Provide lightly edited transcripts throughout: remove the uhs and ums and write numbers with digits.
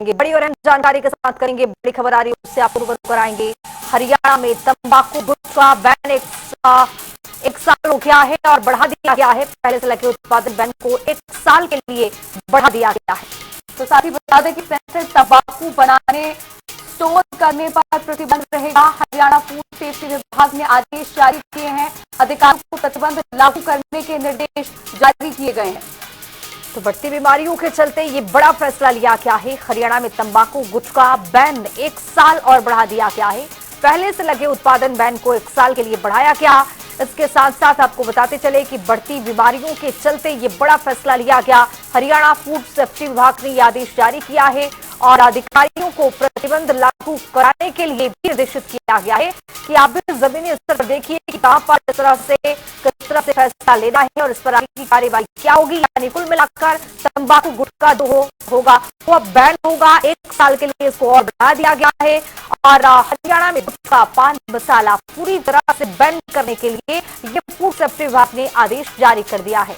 करेंगे, बड़ी और अहम जानकारी के साथ करेंगे। बड़ी खबर आ रही है, उससे आपको रूबरू कराएंगे। हरियाणा में तंबाकू गुटखा बैन एक साल हो गया है और बढ़ा दिया गया है। पहले से लगे उत्पादन बैन को एक साल के लिए बढ़ा दिया गया है। तो साथ ही बता दें कि सेंसर तंबाकू बनाने स्टोर करने पर प्रतिबंध रहेगा। हरियाणा फूड सेफ्टी विभाग ने आदेश जारी किए हैं। अधिकारियों को प्रतिबंध लागू करने के निर्देश जारी किए गए हैं। तो बढ़ती बीमारियों के चलते ये बड़ा फैसला लिया गया है। हरियाणा में तंबाकू गुटखा बैन एक साल और बढ़ा दिया गया है। पहले से लगे उत्पादन बैन को एक साल के लिए बढ़ाया गया। इसके साथ साथ आपको बताते चले कि बढ़ती बीमारियों के चलते ये बड़ा फैसला लिया गया। हरियाणा फूड सेफ्टी विभाग ने यह आदेश जारी किया है और अधिकारियों को प्रतिबंध लागू कराने के लिए भी निर्देशित किया गया है कि आप भी जमीनी स्तर पर देखिए कि कहां पर किस तरह से फैसला लेना है और इस पर आगे की कार्यवाही क्या होगी। यानी कुल मिलाकर तंबाकू गुटखा जो होगा वो अब बैन होगा। एक साल के लिए इसको और बढ़ा दिया गया है और हरियाणा में गुटखा पान मसाला पूरी तरह से बैन करने के लिए ये फूड सेफ्टी विभाग ने आदेश जारी कर दिया है।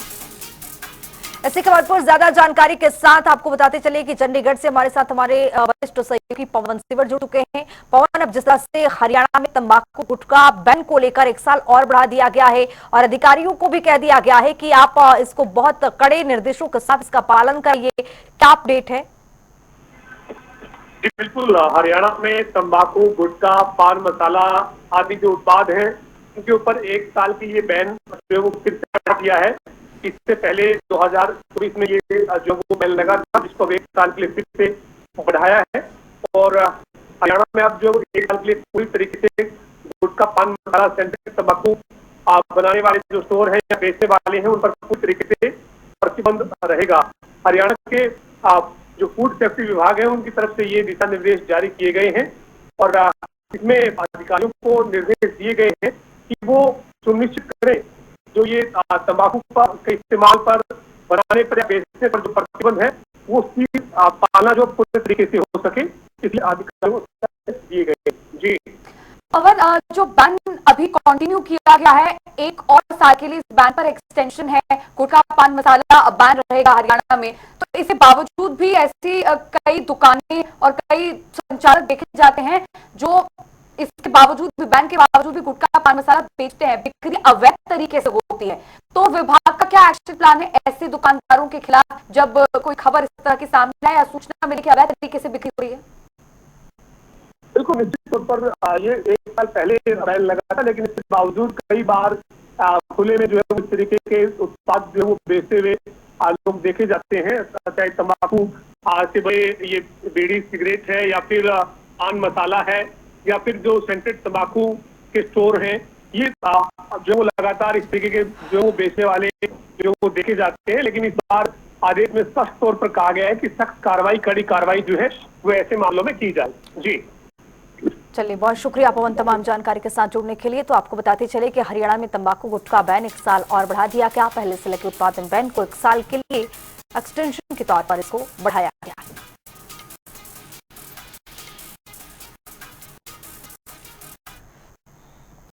ऐसी खबर पर ज्यादा जानकारी के साथ आपको बताते चले कि चंडीगढ़ से हमारे साथ हमारे वरिष्ठ सहयोगी पवन सिवर जुड़ चुके हैं। पवन, अब जिस तरह से हरियाणा में तंबाकू गुटखा बैन को लेकर एक साल और बढ़ा दिया गया है और अधिकारियों को भी कह दिया गया है कि आप इसको बहुत कड़े निर्देशों के साथ इसका पालन करिए, क्या अपडेट है? जी बिल्कुल, हरियाणा में तंबाकू गुटखा पान मसाला आदि जो उत्पाद हैं उनके ऊपर एक साल की ये बैन जो वो फिर से हटा दिया है। इससे पहले 2024 में ये जो वो बैन लगा था जिसको एक साल के लिए फिर से बढ़ाया है और हरियाणा में अब जो एक साल के लिए पूरी तरीके से गुटखा पान मसाला सेंटर तंबाकू बनाने वाले जो स्टोर हैं या बेचने वाले हैं उन पर पूरी तरीके से प्रतिबंध रहेगा। हरियाणा के जो फूड सेफ्टी विभाग है उनकी तरफ से ये दिशा निर्देश जारी किए गए हैं और इसमें अधिकारियों को निर्देश दिए गए हैं कि वो सुनिश्चित करें जो ये तंबाकू के इस्तेमाल पर बनाने पर या बेचने पर जो प्रतिबंध है वो उसकी पालना जो पूरे तरीके से हो सके, इसलिए अधिकारियों को दिए गए। जी पवन, जो बैन अभी कंटिन्यू किया गया है एक और साल के लिए, इस बैन पर एक्सटेंशन है। गुटखा पान मसाला बैन रहेगा हरियाणा में, तो इसके बावजूद भी ऐसी कई दुकानें और कई संचालक देखे जाते हैं जो इसके बावजूद भी, बैन के बावजूद भी गुटखा पान मसाला बेचते हैं। बिक्री अवैध तरीके से होती है, तो विभाग का क्या एक्शन प्लान है ऐसे दुकानदारों के खिलाफ जब कोई खबर इस तरह की सामने आए या सूचना मिले कि अवैध तरीके से बिक्री हो रही है? बिल्कुल, निश्चित तौर पर ये एक साल पहले बैन लगा था लेकिन इसके बावजूद कई बार खुले में जो है इस तरीके के उत्पाद जो है वो बेचते हुए लोग देखे जाते हैं। चाहे तंबाकू से बड़े ये बीड़ी सिगरेट है या फिर पान मसाला है या फिर जो सेंटेड तंबाकू के स्टोर हैं, ये जो लगातार इस तरीके के जो बेचने वाले जो वो देखे जाते हैं। लेकिन इस बार आदेश में स्पष्ट तौर पर कहा गया है कि सख्त कार्रवाई, कड़ी कार्रवाई जो है वो ऐसे मामलों में की जाए। जी चलिए, बहुत शुक्रिया पवन तमाम जानकारी के साथ जुड़ने के लिए। तो आपको बताते चले कि हरियाणा में तंबाकू गुटखा बैन एक साल और बढ़ा दिया गया। पहले से लगे उत्पादन बैन को एक साल के लिए एक्सटेंशन के तौर पर इसको बढ़ाया गया।